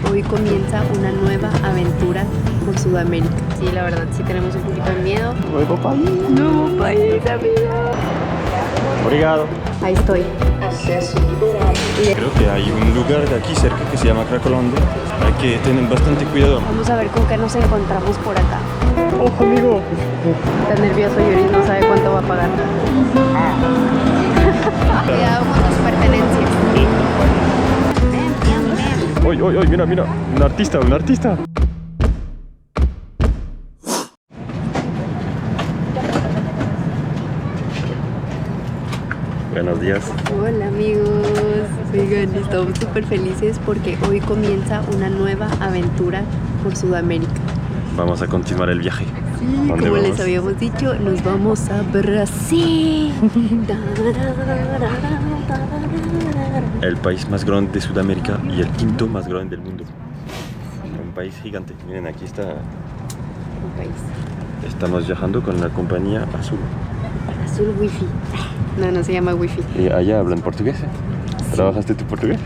hoy comienza una nueva aventura por Sudamérica. Sí, la verdad, sí tenemos un poquito de miedo. Nuevo país. Nuevo país, amigos. Obrigado. Ahí estoy. Creo que hay un lugar de aquí cerca que se llama Cracolande. Hay que tener bastante cuidado. Vamos a ver con qué nos encontramos por acá. ¡Ojo, amigo! Está nervioso Yoris, no sabe cuánto va a pagar. Cuidado con tus pertenencias. ¡Oy, oy, oy! Mira, mira. Un artista, un artista. Buenos días. Hola amigos, oigan, estamos súper felices porque hoy comienza una nueva aventura por Sudamérica. Vamos a continuar el viaje. Sí, como vamos? les habíamos dicho, nos vamos a Brasil. El país más grande de Sudamérica y el quinto más grande del mundo. Un país gigante. Miren, aquí está. Un país. Estamos viajando con la compañía Azul. Azul Wi-Fi. No, no se llama Wi-Fi. ¿Y allá hablan portugués? ¿Trabajaste tu portugués?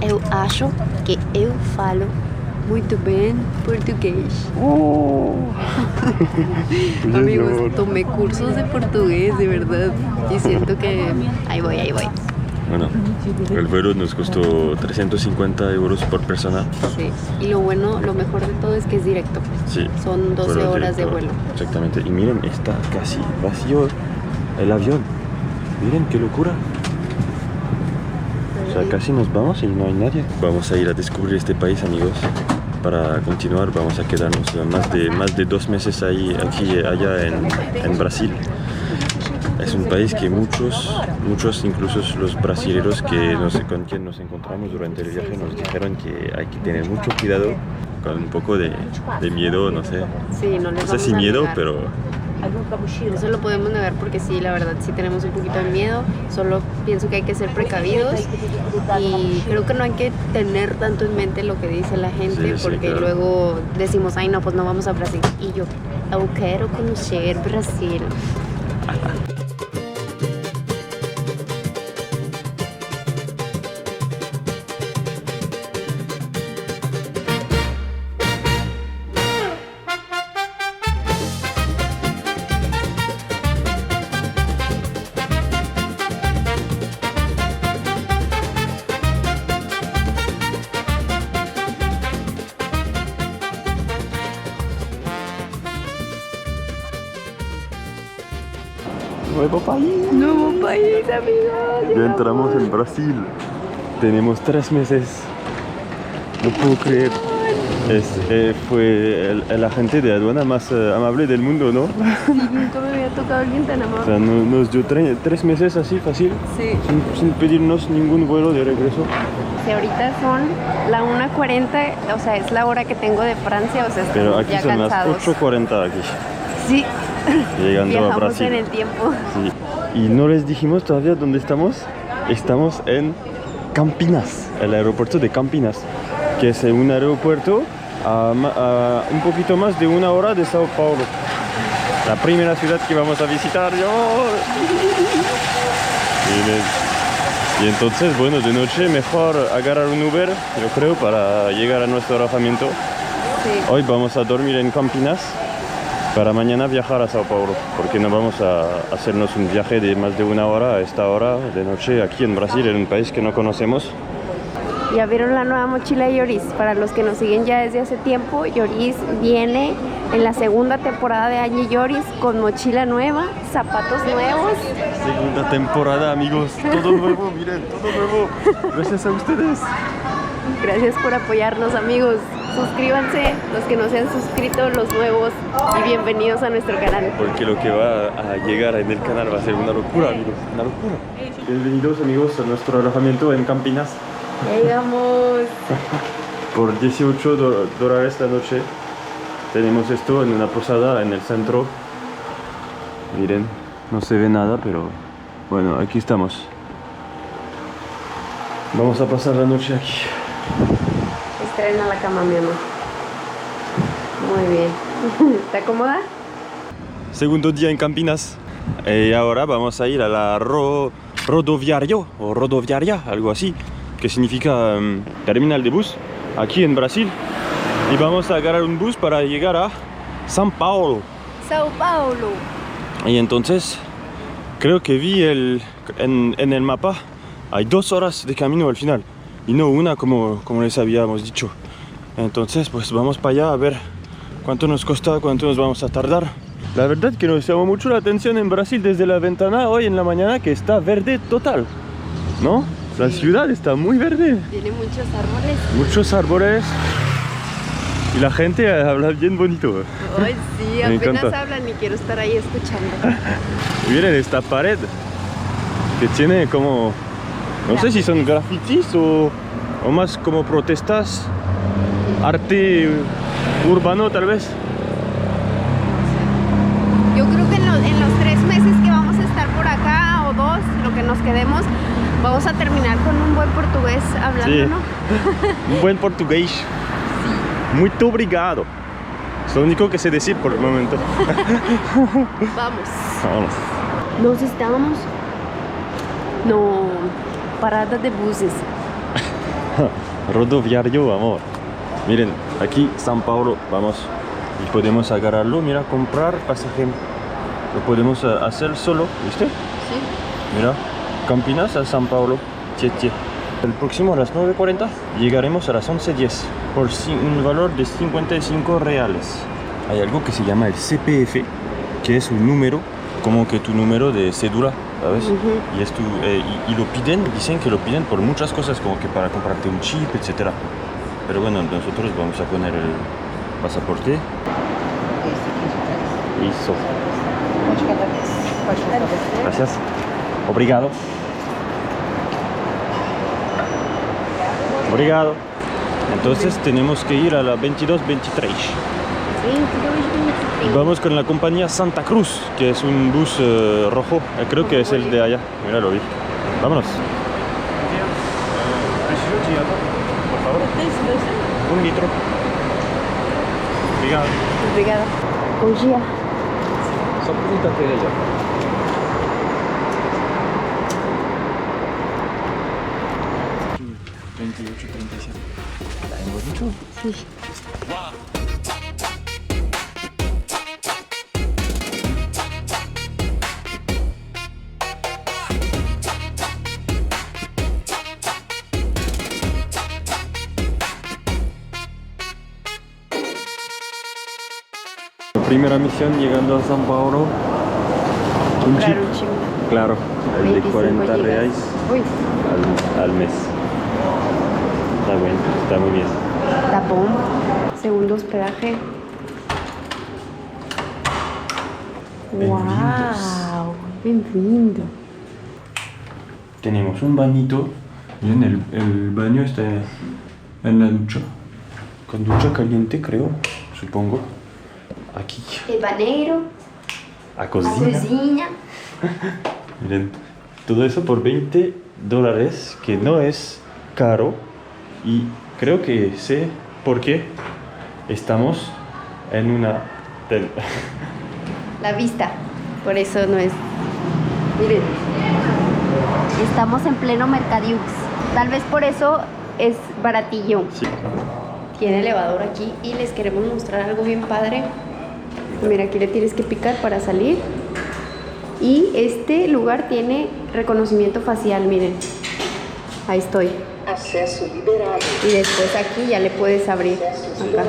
Eu acho que eu falo muito bem português. Oh. Amigos, tomé cursos de portugués, de verdad. Y siento que ahí voy, ahí voy. Bueno, el vuelo nos costó 350 euros por persona. Sí, y lo bueno, lo mejor de todo es que es directo. Sí. Son 12 vuelo horas directo. de vuelo. Exactamente. Y miren, está casi vacío el avión. Miren qué locura. O sea, casi nos vamos y no hay nadie. Vamos a ir a descubrir este país, amigos. Para continuar, vamos a quedarnos más de 2 meses allá en Brasil. Es un país que muchos, incluso los brasileños con quien nos encontramos durante el viaje, nos dijeron que hay que tener mucho cuidado, con un poco de miedo, no sé. Sí, no les No sé vamos si a miedo, negar. pero Eso lo podemos negar porque sí, la verdad, sí tenemos un poquito de miedo. Solo pienso que hay que ser precavidos y creo que no hay que tener tanto en mente lo que dice la gente, Sí, porque claro. luego decimos, ay no, pues no vamos a Brasil. Y yo quiero conocer Brasil. nuevo país. Nuevo país, amigos. Ya entramos en Brasil. Tenemos 3 meses. No puedo creer. Fue el agente de aduana más amable del mundo, ¿no? Nunca me había tocado alguien tan O amable. sea, nos dio 3 meses así, fácil, Sí. sin pedirnos ningún vuelo de regreso. Si ahorita son la 1:40, o sea, es la hora que tengo de Francia, o sea, estamos Pero aquí ya son cansados. las 8:40 aquí, Sí, llegando a viajamos Brasil. en el tiempo. Sí. Y no les dijimos todavía dónde estamos. Estamos en Campinas, el aeropuerto de Campinas, que es un aeropuerto a un poquito más de 1 hora de Sao Paulo. La primera ciudad que vamos a visitar. Y entonces, bueno, de noche mejor agarrar un Uber, yo creo, para llegar a nuestro alojamiento. Sí. Hoy vamos a dormir en Campinas para mañana viajar a Sao Paulo, porque no vamos a hacernos un viaje de más de 1 hora a esta hora de noche aquí en Brasil, en un país que no conocemos. Ya vieron la nueva mochila de Yoris. Para los que nos siguen ya desde hace tiempo, Yoris viene en la segunda temporada de Año Yoris con mochila nueva, zapatos nuevos. Segunda temporada, amigos, todo nuevo, miren, todo nuevo. Gracias a ustedes. Gracias por apoyarnos, amigos. Suscríbanse, los que no se han suscrito, los nuevos, y bienvenidos a nuestro canal. Porque lo que va a llegar en el canal va a ser una locura, amigos, una locura. Bienvenidos, amigos, a nuestro alojamiento en Campinas. Ya llegamos. Por 18 dólares la noche tenemos esto en una posada en el centro. Miren, no se ve nada, pero bueno, aquí estamos. Vamos a pasar la noche aquí. Estrena la cama, mi amor. Muy bien. ¿Te acomoda? Segundo día en Campinas. Y ahora vamos a ir a la rodoviario o rodoviaria, algo así, que significa terminal de bus. aquí en Brasil. Y vamos a agarrar un bus para llegar a São Paulo. Sao Paulo. Y entonces creo que vi en el mapa hay 2 horas de camino al final y no una como les habíamos dicho. Entonces pues vamos para allá a ver cuánto nos cuesta, cuánto nos vamos a tardar. La verdad que nos llamó mucho la atención en Brasil desde la ventana hoy en la mañana que está verde total, ¿no? Sí. La ciudad está muy verde. Tiene muchos árboles. Muchos árboles. Y la gente habla bien bonito. Ay, sí, Me apenas encanta. hablan y quiero estar ahí escuchando. Miren esta pared que tiene como, no sé si son grafitis o más como protestas, arte urbano tal vez. Yo creo que en los 3 meses que vamos a estar por acá, o 2, lo que nos quedemos, vamos a terminar con un buen portugués hablando, Sí. ¿no? Un buen portugués. Sí. Muito obrigado. Es lo único que sé decir por el momento. Vamos. Vámonos. Nos estamos... No, parada de buses. Rodoviario, amor. Miren, aquí São Paulo, vamos. Y podemos agarrarlo, mira, comprar pasaje. Lo podemos hacer solo, ¿viste? Sí. Mira, Campinas a São Paulo, Tietê. El próximo a las 9:40 llegaremos a las 11:10 por un valor de 55 reales. Hay algo que se llama el CPF, que es un número, como que tu número de cédula, ¿sabes? Y, es y lo piden, dicen que lo piden por muchas cosas, como que para comprarte un chip, etc. Pero bueno, nosotros vamos a poner el pasaporte. Eso. Gracias. Obrigado. Obrigado. Entonces tenemos que ir a la 22:23. Vamos con la compañía Santa Cruz, que es un bus rojo. Creo que es el de allá. Mira, lo vi. Vámonos. Por favor. 1 litro. Obrigado. Obrigada. Bom dia. Só pergunta para ella. Sí. Primera misión llegando a São Paulo. Un chip. Claro, un chip. Claro, el de 25 40 gigas. reais Uy, al mes. Está bueno, está muy bien. tapón. Segundo hospedaje. Bienvenidos. Wow, bienvenido. Tenemos un bañito. Miren, el baño está en la ducha. Con ducha caliente, creo, supongo. Aquí. El banheiro, A a cocina. cozinha. Miren, todo eso por $20, que no es caro. Y creo que sé por qué estamos en una... La vista, por eso no es. Miren, estamos en pleno Mercadiux. Tal vez por eso es baratillo. Sí. Tiene elevador aquí y les queremos mostrar algo bien padre. Mira, aquí le tienes que picar para salir. Y este lugar tiene reconocimiento facial, miren. Ahí estoy. Acesso liberado. Y después aquí ya le puedes abrir acá.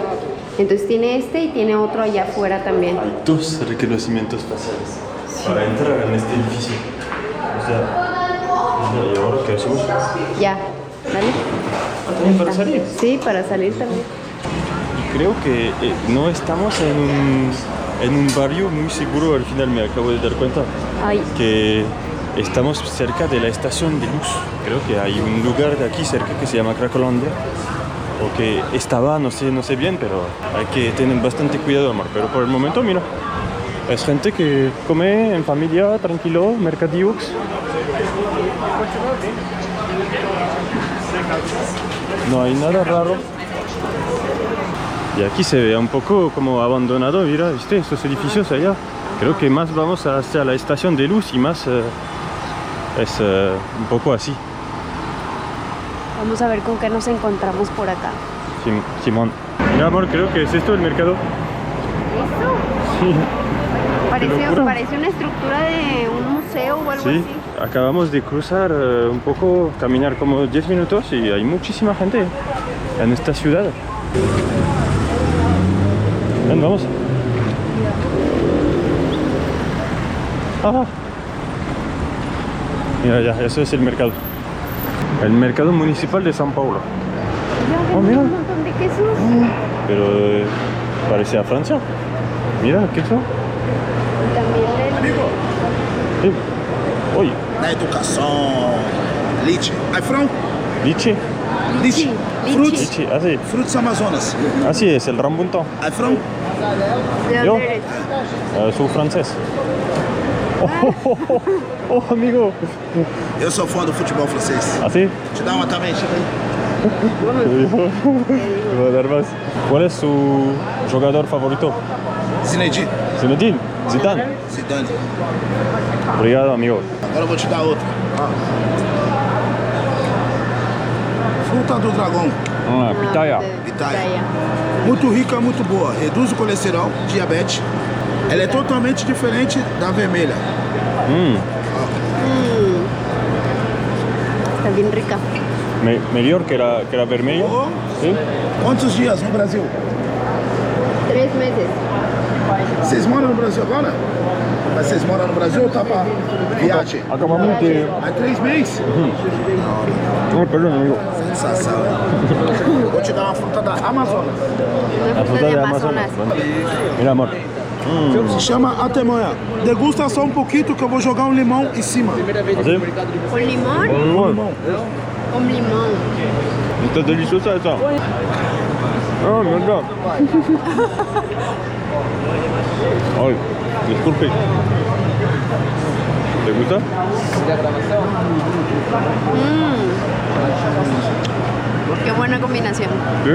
Entonces tiene este y tiene otro allá afuera también. Hay 2 reconocimientos faciales para entrar en este edificio. O sea, ¿y ahora qué hacemos? Ya, ¿vale? ¿También para salir? Sí, para salir también. Y creo que no estamos en un barrio muy seguro. Al final me acabo de dar cuenta Ay, que estamos cerca de la estación de luz. Creo que hay un lugar de aquí cerca que se llama Cracolândia. O que estaba, no sé bien, pero hay que tener bastante cuidado, amor. Pero por el momento, mira, es gente que come en familia, tranquilo, Mercadiux. No hay nada raro. Y aquí se ve un poco como abandonado, mira, ¿viste? Esos edificios allá. Creo que más vamos hacia la estación de luz y más es un poco así. vamos a ver con qué nos encontramos por acá. Simón. Mira, amor, creo que es esto el mercado. ¿Eso? Sí. locura. Parece una estructura de un museo o algo Sí, así. acabamos de cruzar un poco, caminar como 10 minutos y hay muchísima gente en esta ciudad. Ven, vamos. Ah. Mira, ya, eso es el mercado. El mercado municipal de São Paulo. Ya, mira. un montón de quesos. Pero parece a Francia. Mira, queso. Y también Sí. Uy, Na educação, Liche. Aí, Frão? Liche. Liche. Liche. Frutos. Liche, así. Frutos Amazonas. Así es, el rambuntón. Aí, Frão? ¿de Yo. dónde eres? Soy francés. Oh, amigo. Eu sou fã do futebol francês. ¿Así? Te dá uma também, Chico. Te voy a dar más. ¿Cuál es su jugador favorito? Zinedine. Zinedine. Zidane. Zidane. Obrigado, amigo. Agora eu vou te dar outra. Fruta do dragão. Ah, pitaya. Pitaya. Muito rica, muito boa. Reduz o colesterol, diabetes. Ela é totalmente diferente da vermelha. Está bien rica. Mejor que la vermelha. Oh. ¿Sí? Quantos dias no Brasil? 3 meses. Vocês moram no Brasil agora? Mas vocês moram no Brasil ou tá pra viagem? Acabamos de... Há 3 meses? Oh, perdón, amigo. Sensação. Vou te dar uma fruta da Amazonas. Una fruta de Amazonas. Mira, amor. Se chama atemanha. Degusta só um pouquinho que eu vou jogar um limão em cima. ¿Así? ¿Con limón? Limão. Con limón. Está deliciosa esa. Oh, mierda. Ay, disculpe. ¿Te gusta? Qué buena combinación. Sí.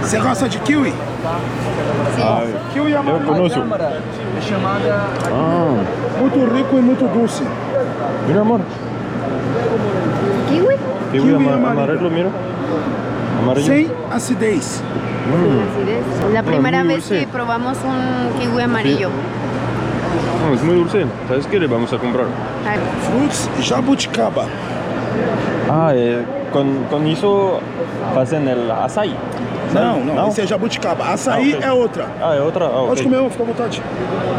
Você gosta de kiwi? Sí. Ay, Kiwi yo conozco. Ah, muito rico e muito doce. mira, amor. ¿Kiwi? Kiwi Kiwi amarelo, amarillo. mira. Amarillo. Sem acidez. Así es. La primera muy vez dulce. que probamos un kiwi amarillo. No, es muy dulce. ¿Sabes qué le vamos a comprar? A ver. Frutos jabuticaba. Ah, con eso hacen el açaí. Não, esse é jabuticaba. Açaí ok. é outra. Ah, es otra. Ah, Pode ok. comer uma, fica à vontade.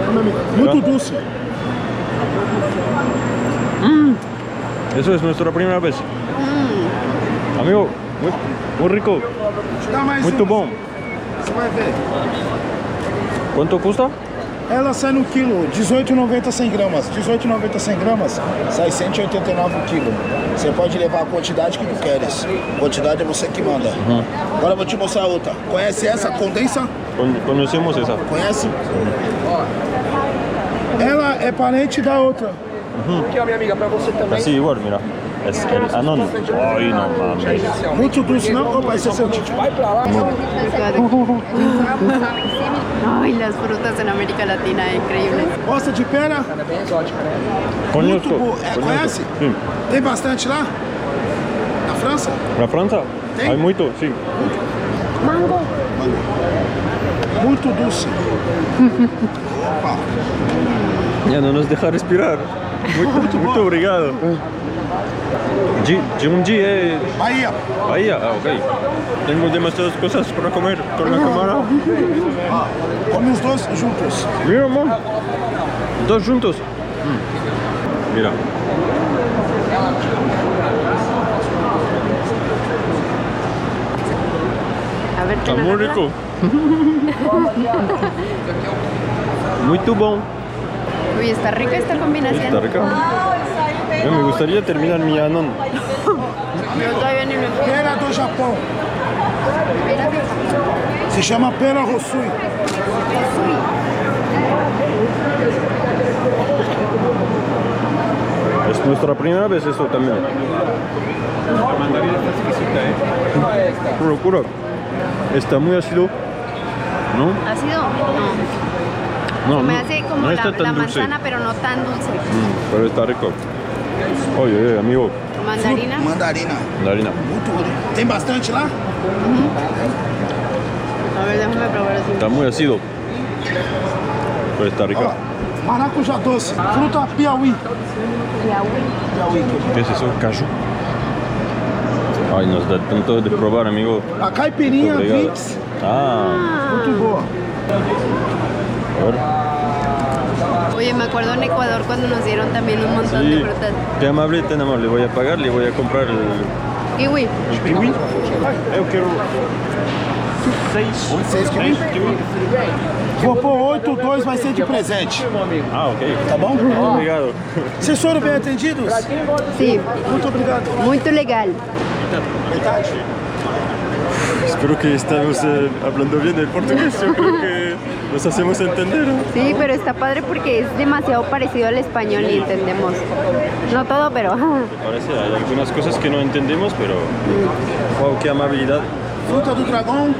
Come, amigo. Muito doce. Eso es nuestra primera vez. Amigo, muy rico. Te dá mais Muito uma. bom. Você vai ver. ¿Cuánto cuesta? Ela sai no quilo, 18,90 100 gramas. 18,90 100 gramas, sai 189 o quilo. Você pode levar a quantidade que tu queres. Quantidade é você que manda. Agora eu vou te mostrar outra. Conhece essa condensa? Conocemos esa. Conhece? Ela é parente da outra. Aqui, ó, minha amiga, pra você também. Así igual, mira. Es el Anon. Ay, no mames. Muito doce, não? Opa, esse é seu tio. Vai pra lá. Ay, las frutas en América Latina, increíbles. Gosta de pera? É bem exótica, né? Muito Conozco. boa. É, conhece? Sí. Tem bastante lá? Na França? ¿La Francia? ¿Sí? Hay mucho, sí. Mango. Muito doce. Opa. Ya no nos deja respirar. Muy obrigado. Junji es Bahia. Bahía. Ah, ok. Tengo demasiadas cosas para comer con la cámara. Come os dois juntos. Mira, amor. Dos juntos. Mira. A ver, Está te muy rico. Muy bom. Uy, está rica esta combinación. Está rica. Me gustaría terminar mi Anon. Pero todavía ni lo empiezo. Pera do Japão. Se chama pera Rosui. Es nuestra primera vez eso también. Qué locura. Está muy ácido. ¿No? ¿Ácido? No. No, Me no, hace como no la, está tan la dulce. manzana, pero no tan dulce. Pero está rico. Oye, amigo. Mandarina. Mandarina. Mandarina. Muito rico. Tem bastante lá? A ver, déjame probar así. Está muy ácido. Pero está rica. Maracujá doce, fruta Piauí. Piauí. ¿Qué es eso? Caju. Ay, nos da tanto de probar, amigo. A caipirinha Obrigado. Vicks, Ah, muito boa. a ver. Oye, me acuerdo en Ecuador cuando nos dieron también un montón de Sí, frutas. qué amable, tan amable. Voy a pagar, le voy a comprar el Kiwi. kiwi. Eu quero 6 quilos. Vou pôr 8, 2 vai ser de presente. Ah, ok. Tá bom? Muito obrigado. Vocês foram bem atendidos? Sí, Muito obrigado. muy legal. Metade? Espero que estamos hablando bien el portugués. Yo creo que nos hacemos entender. Sí, pero está padre porque es demasiado parecido al español y entendemos. No todo, pero... Me parece, hay algunas cosas que no entendemos, pero... Wow, qué amabilidad. Fruta do dragão.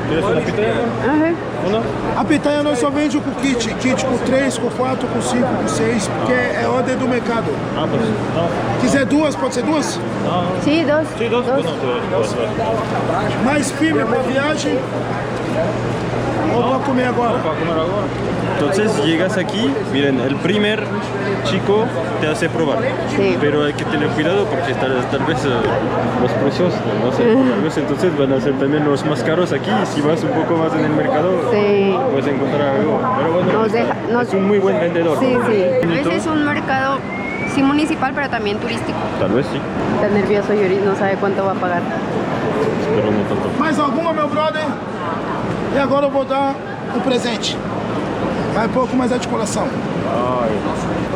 ¿Quieres una pitaya? Ajá. ¿Una? A pitanha nós só vende com kit. Kit com 3, com 4, com 5, com 6, porque é ordem do mercado. Ah, pues no. Quiser duas, pode ser duas? Sí, dos. Sí, dos. Bueno, dos. Mais firme pra viagem. Ou pra comer agora? Para comer ahora. Entonces llegas aquí, miren, el primer chico te hace probar. Sí. Pero hay que tener cuidado porque tal vez los precios, no sé, tal vez entonces van a ser también los más caros aquí. Y si vas un poco más en el mercado, Sí. puedes encontrar algo. Pero bueno, Nos deja- nos- es un muy buen vendedor. Sí, sí. Bonito. Ese es un mercado, sí, municipal, pero también turístico. Tal vez sí, Está nervioso Yuri, no sabe cuánto va a pagar. pero no tanto. Mais alguma, meu brother? E agora eu vou dar um presente. Vai pouco, mas é de coração.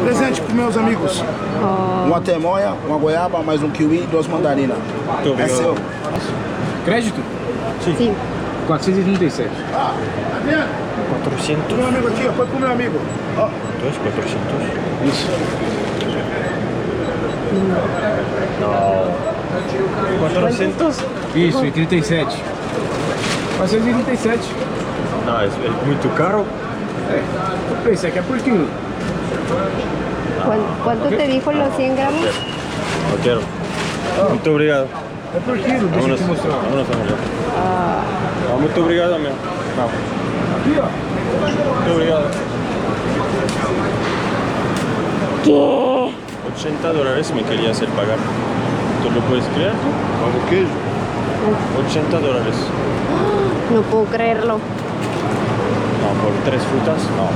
Presente pros meus amigos. Uma temoia, uma goiaba, mais um kiwi e 2 mandarinas. Muito É obrigado. seu. Crédito? Sí. 437. Adriano, 400. meu amigo aqui, ó. Põe pro meu amigo. Ó. Entonces 400. Isso. No. 400. Isso, e 37. 437. No, es muy caro. Esse aqui é por quilo. ¿Cuánto te dijo los 100 gramos? No quiero. Muito obrigado. É por quilo, deixa eu Vámonos, te mostrar. vámonos, amigo. No, muito obrigado, amigo. Vamos. Aqui, ó. Muito obrigado. ¿Qué? $80 me quería hacer pagar. ¿Tú lo puedes creer? Vamos queijo. $80. No puedo creerlo. No, por 3 frutas, no.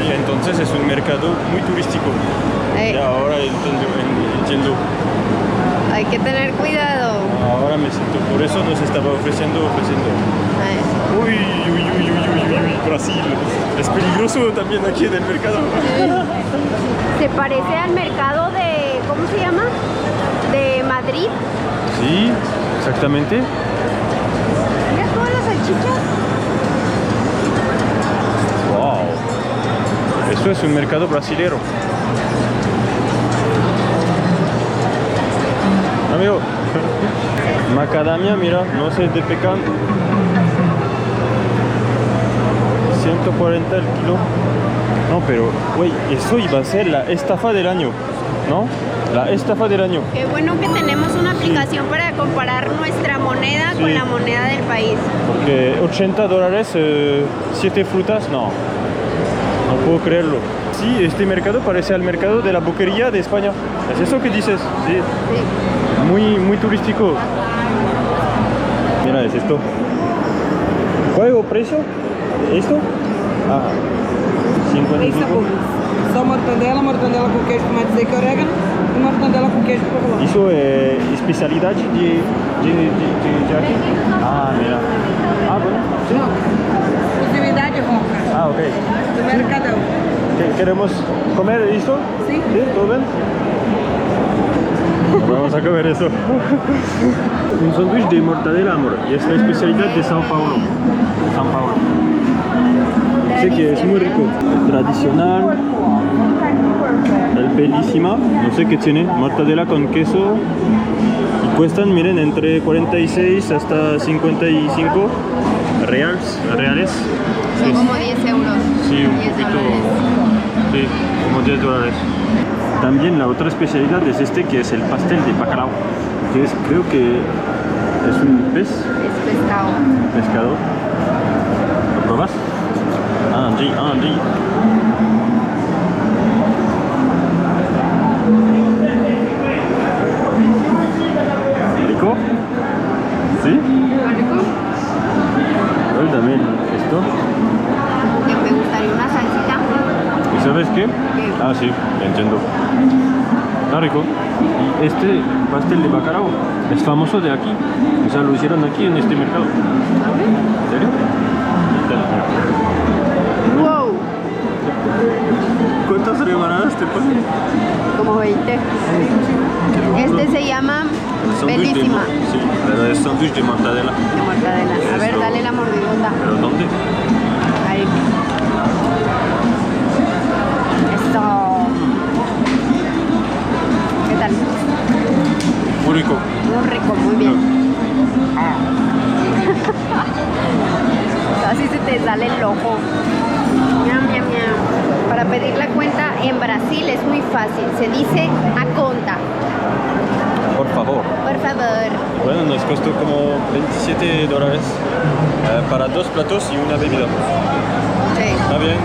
Y entonces es un mercado muy turístico. Ey. Y ahora entiendo. Hay que tener cuidado. Ahora me siento. Por eso nos estaba ofreciendo. Ay. Uy, Brasil. Es peligroso también aquí en el mercado. Se parece al mercado de, ¿cómo se llama? De Madrid. Sí, exactamente. Mira todas las salchichas. Wow. Eso es un mercado brasilero. Amigo, macadamia, mira, no sé de pecan. 140 el kilo. No, pero, güey, eso iba a ser la estafa del año, ¿no? La estafa del año. Qué bueno que tenemos una aplicación para comparar nuestra moneda Sí. con la moneda del país. Porque $80, 7 frutas, no. No puedo creerlo. Sí, este mercado parece al mercado de la boquería de España. ¿Es eso que dices? Sí. Sí. Muy turístico. Mira, es esto. ¿Cuál es el precio? ¿Esto? Ah, 55. Só mortandela com queijo, tomate seco e orégano e mortandela com queijo provolone. ¿Eso es especialidad de aquí? Ah, mira. Ah, bueno. Sí. Exclusividade roca, Ah, ok. do Mercadão. ¿Queremos comer esto? Sí. ¿Sí? ¿Todo bien? Vamos a comer eso. Un sándwich de mortadela, amor. Y es la especialidad de São Paulo. Sé que es muy rico. El tradicional. El bellísima. No sé qué tiene. Mortadela con queso. Y cuestan, miren, entre 46 hasta 55 reales. Son como 10 euros. Sí, un 10 poquito. dólares. Sí, como $10. También la otra especialidad es este que es el pastel de bacalao, que es creo que Es un pez, Es pescado. pescado. ¿Lo pruebas? Andy. ¿Rico? ¿Sí? Yo también. ¿Esto? Que me gustaría una salsita. ¿Y sabes qué? Ah, sí, entiendo. Está rico. Y este pastel de bacalao es famoso de aquí. O sea, lo hicieron aquí en este mercado. ¿En serio? ¡Wow! ¿Cuántas rebanadas te ponen? Como 20. Este se llama Bellísima. Sí, pero es sándwich de mortadela. De mortadela. A ver, Eso. dale la mordidota. ¿Pero dónde? Ahí. Eso. ¿Qué tal? Muy rico. Muy rico, muy bien. Casi se te sale el ojo. Miam, miam, miam. Para pedir la cuenta en Brasil es muy fácil. Se dice a conta. Por favor. Por favor. Bueno, nos costó como $27 para 2 platos y una bebida. Sí. Está bien.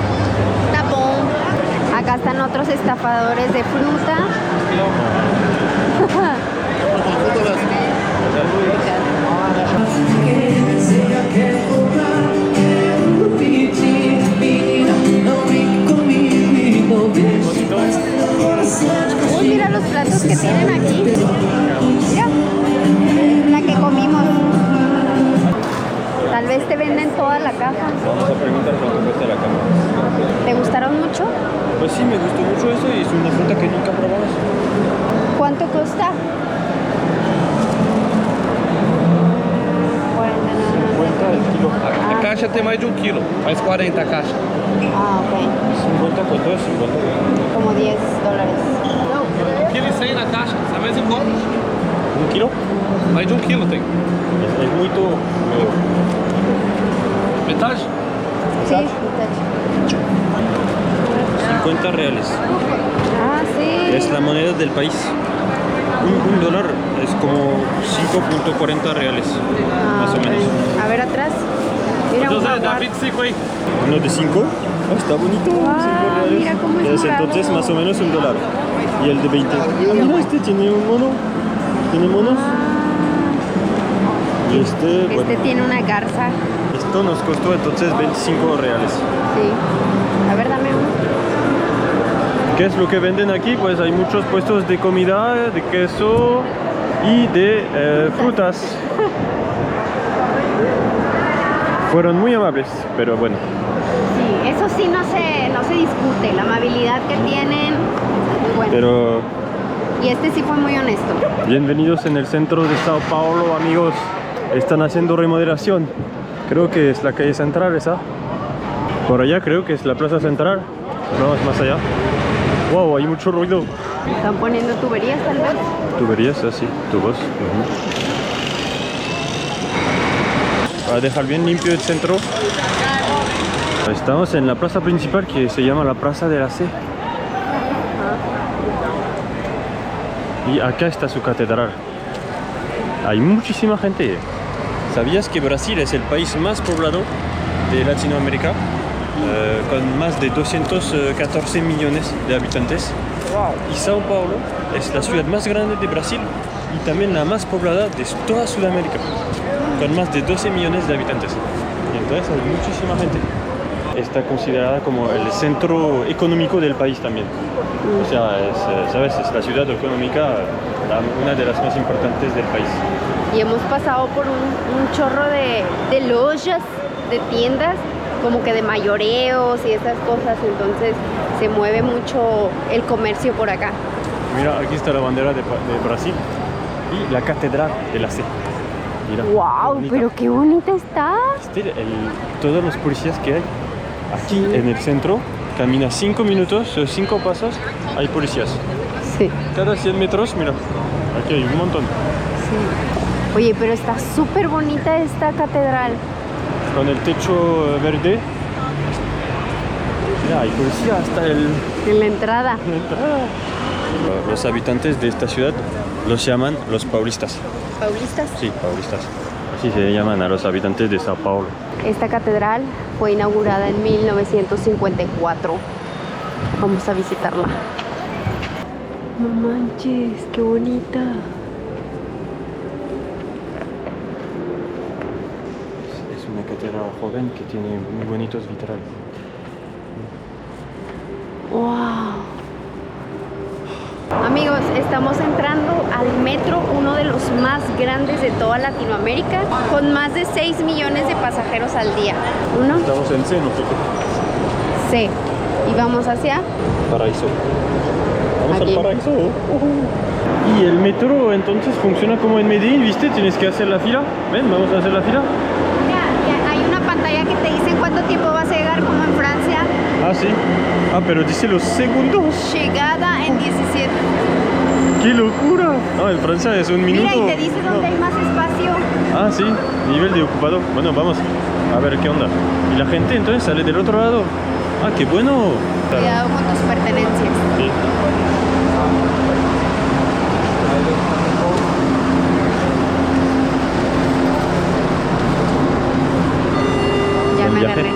Tapón. Acá están otros estafadores de fruta. Uy, mira los platos que tienen aquí. Mira, la que comimos. Tal vez te venden toda la caja. Vamos a preguntar cuánto cuesta la cama. ¿Te gustaron mucho? Pues sí, me gustó mucho eso y es una fruta que nunca probamos. ¿Cuánto cuesta? 50 el kilo. A caixa tem mais de 1 quilo, mais 40 a caixa. Ah, ok. 50, ¿cuánto es? 50. Como $10. 1 quilo e 100 na caixa, sai mais em conta. ¿Un kilo? Mais de 1 quilo tem. Es muy todo. Metade? Sí, 50 reales. Ah, sí. Es la moneda del país. Un dólar es como 5.40 reales, Ah, más o ok. menos. A ver atrás. Mira un José, dá jaguar. 25 aí. Uno de 5. Está bonito. 5 reales. mira cómo es Entonces bravo. más o menos un dólar. Y el de 20. Ah, mira, este tiene un mono. Tiene monos. Y este, bueno, Este tiene una garza. esto nos costó entonces 25 reales. Sí. A ver, dame uno. ¿Qué es lo que venden aquí? Pues hay muchos puestos de comida, de queso y de frutas. Fueron muy amables, pero bueno. Sí, eso sí no se discute. La amabilidad que tienen es muy buena. Pero Y este sí fue muy honesto. bienvenidos en el centro de Sao Paulo, amigos. Están haciendo remodelación. Creo que es la calle central esa. Por allá creo que es la plaza central. Vamos más allá. Wow, hay mucho ruido. Están poniendo tuberías tal vez. Tuberías así, tubos. Para dejar bien limpio el centro. Estamos en la plaza principal que se llama la Plaza de la C. Y acá está su catedral. Hay muchísima gente. ¿Sabías que Brasil es el país más poblado de Latinoamérica? Con más de 214 millones de habitantes. Y Sao Paulo es la ciudad más grande de Brasil y también la más poblada de toda Sudamérica, con más de 12 millones de habitantes. Y entonces hay muchísima gente. Está considerada como el centro económico del país también. O sea, ¿sabes? Es la ciudad económica, una de las más importantes del país. Y hemos pasado por un chorro de lojas, de tiendas, como que de mayoreos y esas cosas. Entonces se mueve mucho el comercio por acá. Mira, aquí está la bandera de Brasil y la catedral de la C. Mira, ¡Wow! qué bonita. Pero qué bonita está. Todos los policías que hay aquí en el centro, camina 5 minutos, 5 pasos, hay policías. Sí. Cada 100 metros, mira, aquí hay un montón. Sí. Oye, pero está súper bonita esta catedral. Con el techo verde. Mira, hay policía hasta En la entrada. la entrada. Los habitantes de esta ciudad Los llaman los paulistas. ¿Paulistas? Sí, paulistas. Así se llaman a los habitantes de Sao Paulo. Esta catedral fue inaugurada en 1954. Vamos a visitarla. No manches, qué bonita. Es una catedral joven que tiene muy bonitos vitrales. ¡Wow! Amigos, estamos entrando al metro, uno de los más grandes de toda Latinoamérica, con más de 6 millones de pasajeros al día. ¿Uno? Estamos en C, ¿no? C. Y vamos hacia... Paraíso. Vamos Aquí. al paraíso. Y el metro entonces funciona como en Medellín, ¿viste? Tienes que hacer la fila. Ven, vamos a hacer la fila. Ya, hay una pantalla que te dice en cuánto tiempo vas a llegar, como en Francia. Ah, sí. Ah, pero dice los segundos. Llegada en 17. ¡Qué locura! No, en Francia es un minuto. Mira, y te dice dónde hay más espacio. Ah, sí. Nivel de ocupado. Bueno, vamos a ver qué onda. Y la gente entonces sale del otro lado. Ah, qué bueno. Cuidado con tus pertenencias. Sí. Ya Buen me viaje. agarré.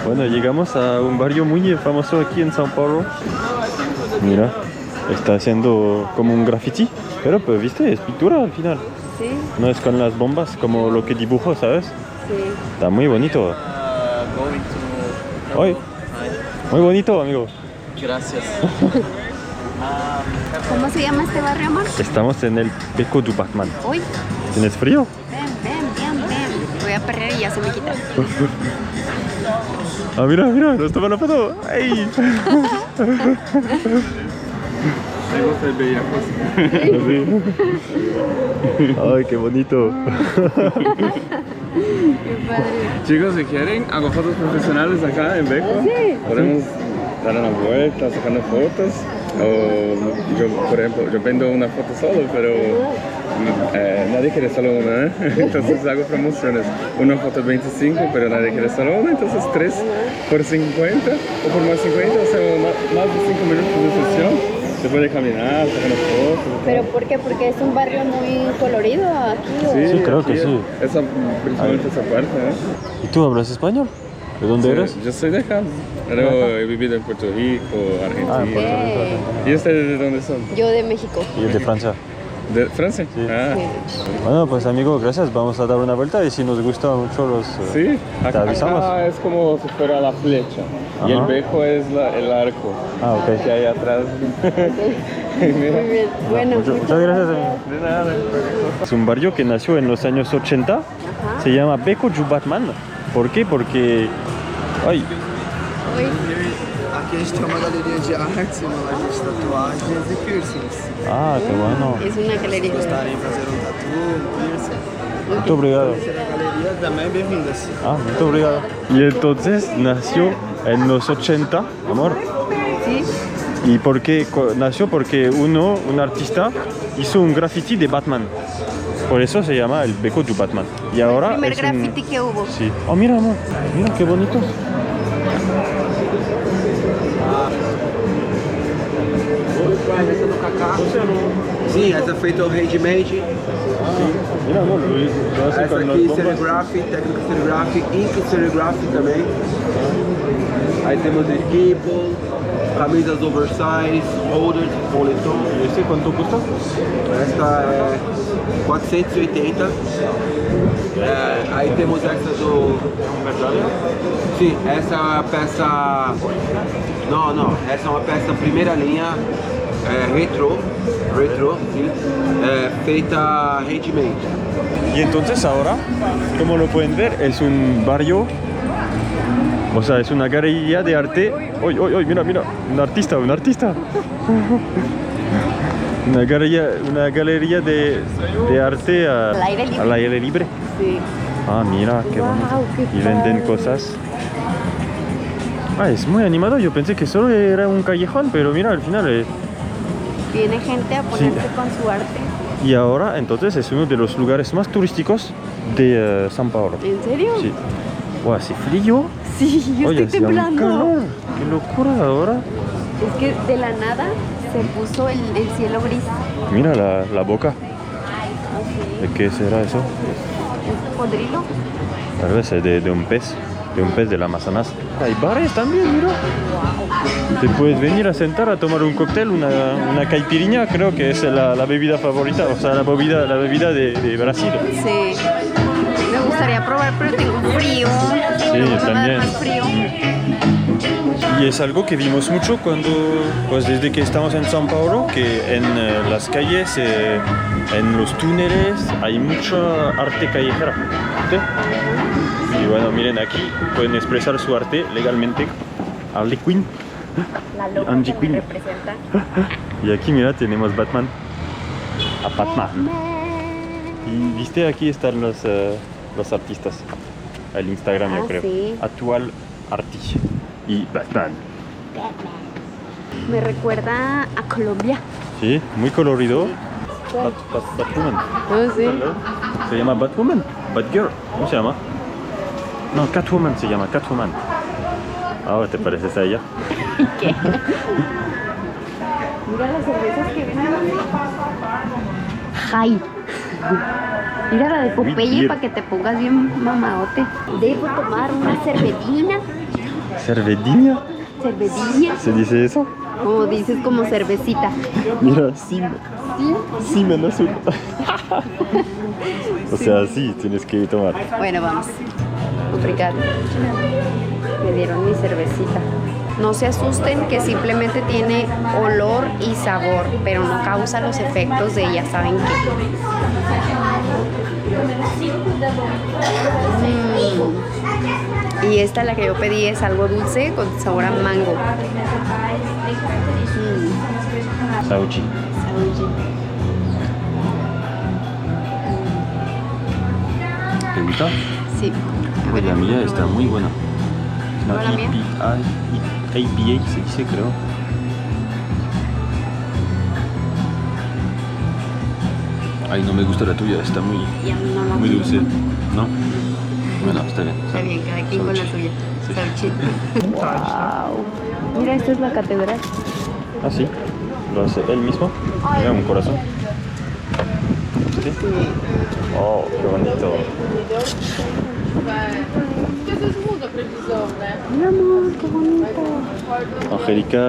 Bueno, llegamos a un barrio muy famoso aquí en Sao Paulo. Mira, está haciendo como un graffiti. Pero pues, viste, es pintura al final. Sí, No es con las bombas como lo que dibujó, ¿sabes? sí. Está muy bonito. Hoy. Muy bonito, amigo. Gracias. ¿Cómo se llama este barrio, amor? Estamos en el Beco du Batman. Uy, ¿Tienes frío? ven. Voy a perder y ya se me quita. Ah, mira, nos toman la foto. ¡Ay! Ay, qué bonito. Qué padre. Chicos, si quieren, hago fotos profesionales acá en Beco. Podemos dar una vuelta, sacando fotos. O yo, por ejemplo, yo vendo una foto solo, pero nadie quiere solo una, ¿eh? Entonces hago promociones. Una foto 25, pero nadie quiere solo una, entonces 3 por 50 o por más 50, hacemos más de 5 minutos de sesión. Se puede caminar, sacar fotos. ¿Pero por qué? Porque es un barrio muy colorido aquí. ¿O? Sí, creo aquí que sí. Esa, principalmente esa parte, ¿eh? ¿Y tú hablas español? ¿De dónde eres? Yo soy de acá, pero he vivido en Puerto Rico, Argentina. Ah, en Puerto Ok. ¿Y ustedes de dónde son? Yo de México. Y es de Francia. ¿De Francia? Sí. Ah, Bueno, pues amigo, gracias. Vamos a dar una vuelta y si nos gustan mucho los... sí. Te avisamos. Acá es como si fuera la flecha. Y el Ajá. beco es el arco Ah, ok. que hay atrás. Muy bien. Bueno, Muchas gracias, amigo. De nada. Es un barrio que nació en los años 80. Se llama Beco du Batman. ¿Por qué? Porque... Ay, Oi. Aqui a gente tem uma galeria de artes, uma loja de tatuagens e piercings. ah, qué bueno. Es una galería. Gostarem de fazer um tatu, um piercing. Muito obrigado. Conhecer a galeria, também bem-vindas. Ah, muito obrigado. Y entonces nació en los 80, amor. Sí. ¿Y por qué nació? Porque un artista, hizo un graffiti de Batman. Por eso se llama el Beco du Batman. Y ahora El primer es graffiti que hubo. Sí. Oh, mira, amor. Mira qué bonito. Essa do Kaká. Sim, essa é feita handmade. Mira, amor. Lo hace Essa con las aqui, bombas. serigraphy, técnica serigraphy, ink serigraphy também. Aí temos equipo, camisas oversize, holders, boletom. ¿Este cuánto cuesta? Esta é 480. Aí temos essa do... Sim, essa é uma peça... Não, essa é uma peça primeira linha, retro, sim, feita handmade. Y entonces ahora, como lo pueden ver, es un barrio, o sea, es una galería de arte. ¡Uy, uy, uy! Mira, un artista. Una galería de arte al aire libre. Sí. Ah, mira, qué bonito. Guau, qué Y venden padre. cosas. Ah, es muy animado. Yo pensé que solo era un callejón, pero mira, al final... Viene gente a ponerse con su arte. Y ahora, entonces, es uno de los lugares más turísticos de São Paulo. ¿En serio? Sí. Wow, hace frío. Sí, yo Oye, estoy hacía un temblando. calor. Qué locura ahora. Es que de la nada Se puso el cielo gris. Mira la boca. ¿De qué será eso? ¿Es cocodrilo? Tal vez es de un pez del Amazonas. Hay bares también, mira. Te puedes venir a sentar a tomar un cóctel, una caipirinha, creo que es la bebida favorita, o sea, la bebida de Brasil. Sí. Me gustaría probar, pero tengo frío. Sí, Me va a dar también. más frío. Y es algo que vimos mucho pues desde que estamos en São Paulo, que en las calles, en los túneles, hay mucha arte callejera. ¿Sí? Y bueno, miren, aquí pueden expresar su arte legalmente. Harley Quinn. La loca Angie que me Quinn. representa. Y aquí, mira, tenemos Batman. A Batman. Y viste, aquí están los artistas. El Instagram, yo creo. Sí. Actual Arti. Y Batman. Me recuerda a Colombia. Sí, muy colorido. Batwoman. Sí. Se llama Batwoman. Batgirl. ¿Cómo se llama? No, Catwoman se llama, Catwoman. Ahora te pareces a ella. ¿Qué? Mira las cervezas que venden. Jai. Mira la de Popeye Beer. para que te pongas bien mamadote. Debo tomar una cervedina. ¿Cervedinha? ¿Cervedilla? ¿Se dice eso? Como dices, como cervecita. Mira, sí, en azul. O sea, sí, tienes que tomar. Bueno, vamos. Obrigado. Me dieron mi cervecita. No se asusten que simplemente tiene olor y sabor, pero no causa los efectos de ya saben qué. Y esta, la que yo pedí, es algo dulce con sabor a mango. Sauchi. ¿Te gusta? Sí. Pues la mía está muy buena. ¿No la mía? IPA se dice, creo. Ay, no me gusta la tuya, está muy, Y a mí no la muy mía. dulce. ¿No? Bueno, está bien. Está bien, cada quien con la Sauchi. suya. Sí. Sauchi. Wow. Mira, esta es la catedral. Ah, sí. Lo hace él mismo. Mira, un corazón. ¿Sí? Oh, qué bonito. Mira, amor, qué bonito. Angélica,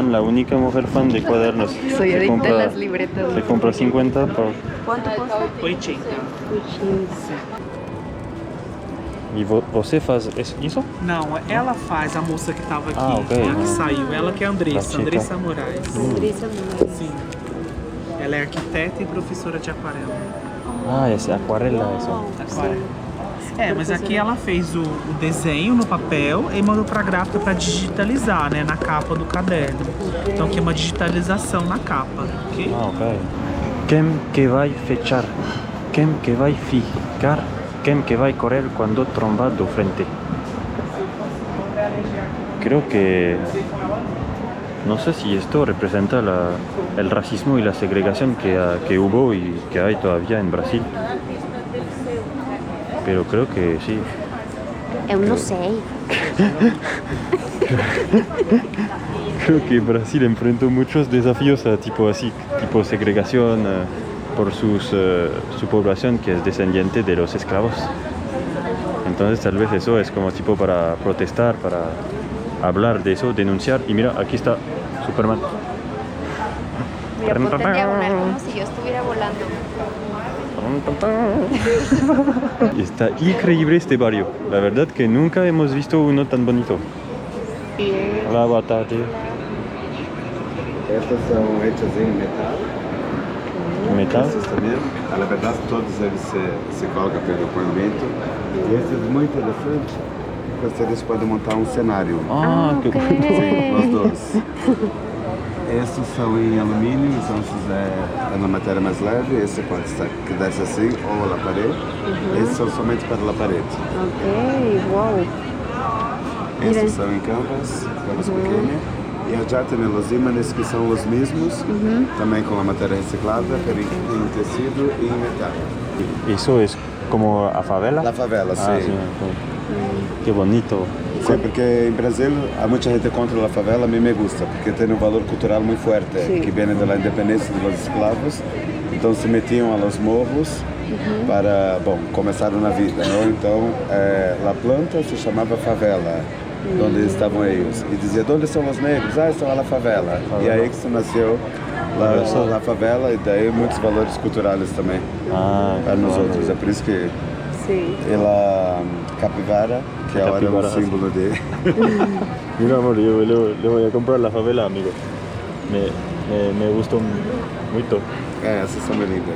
la única mujer fan de cuadernos. Soy Se adicta a las libretas. Se compra 50 por... ¿Cuánto cuesta? 80. E você faz isso? Não, ela faz, a moça que tava aqui, Ah, ok. a que saiu. Ela que é a Andressa, Pratica. Andressa Moraes. Andressa Moraes. Sim. Ela é arquiteta e professora de aquarela. Ah, é aquarela isso. Aquarela. É, mas aqui ela fez o desenho no papel e mandou pra gráfica pra digitalizar, né, na capa do caderno. Então aqui é uma digitalização na capa, ok? Ah, ok. Quem que vai fechar? Quem que vai ficar? Quem que vai correr cuando tromba do frente? Creo que... No sé si esto representa el racismo y la segregación que hubo y que hay todavía en Brasil. Pero creo que sí. Eu não sei. Creo que Brasil enfrentó muchos desafíos tipo segregación por su población que es descendiente de los esclavos. Entonces tal vez eso es como tipo para protestar, para hablar de eso, denunciar. Y mira, aquí está Superman. Mira, ponte en diagonal como si yo estuviera volando. Está increíble este barrio. La verdad que nunca hemos visto uno tan bonito. Hola, boa tarde. Estas são hechas em metal. Metal. Essas também. Na verdade, todos eles se colocam pelo pavimento. E esse é muito interessante, porque eles podem montar um cenário. Ah, que ok. bonito. Sim, os dois. Esses são em alumínio, então é uma matéria mais leve. Esse pode estar que desce assim ou na parede. Esses são somente para a parede. Ok, uau. Esses são em canvas pequenas. E já tem os ímãs que são os mesmos, também com a matéria reciclada, em tecido e em metal. Eso es como a favela. La favela, Ah, sim. sí. Qué bonito. Sí, porque en Brasil hay mucha gente contra la favela, a mí me gusta, porque tiene un valor cultural muy fuerte, Sí. que viene de la independencia de los esclavos. Entonces se metían a los morros para, bom, começar una vida, ¿no? Então, la planta se chamava favela, donde estaban ellos. Y decía, ¿dónde están los negros? Ah, están en la favela. Y ahí que se nació la favela, y de ahí muchos valores culturales también para nosotros. Es por eso que Sí. la capivara, que ahora es capivara, un símbolo de... Mira, amor, yo le voy a comprar la favela, amigo. Me gustó mucho. Essas são muito lindas.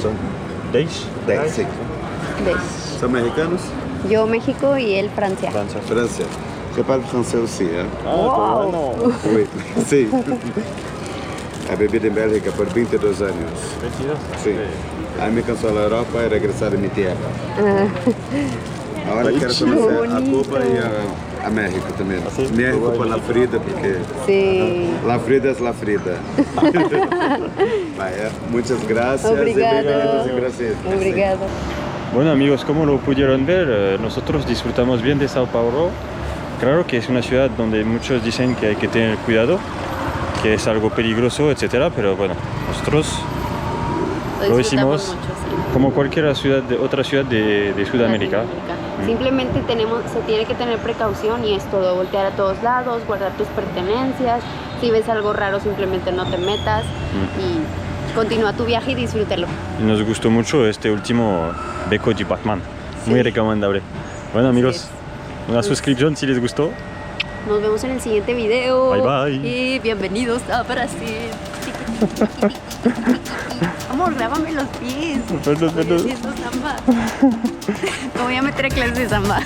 Son 10. 10, sim. ¿Ves? São mexicanos? Yo México y él Francia. Francia. França. Je parle français aussi, hein? Ah, Wow. bueno. Oui, sim. He vivido en Bélgica por 22 años. 22. Sí. Ahí me cansó la Europa y regresar a mi tierra. Ahora quiero conocer a Cuba y a México también. ¿Ah, sí? México Cuba y por la México. Frida, porque Sí. la Frida es la Frida. Vaya, muchas gracias. Obrigada. Y bienvenidos en Brasil. Obrigada. Bueno, amigos, como lo pudieron ver, nosotros disfrutamos bien de Sao Paulo. Claro que es una ciudad donde muchos dicen que hay que tener cuidado, que es algo peligroso, etcétera, pero bueno, nosotros lo disfrutamos hicimos mucho, sí. como cualquier otra ciudad de Sudamérica. Simplemente se tiene que tener precaución y es todo, voltear a todos lados, guardar tus pertenencias. Si ves algo raro, simplemente no te metas y continúa tu viaje y disfrútalo. Y nos gustó mucho este último Beco de Batman, muy Sí. recomendable. Bueno, amigos, es. una suscripción si les gustó. Nos vemos en el siguiente video. Bye, bye. Y bienvenidos a Brasil. Amor, lávame los pies. Perdón, perdón. Estoy haciendo samba. Me voy a meter a clases de samba.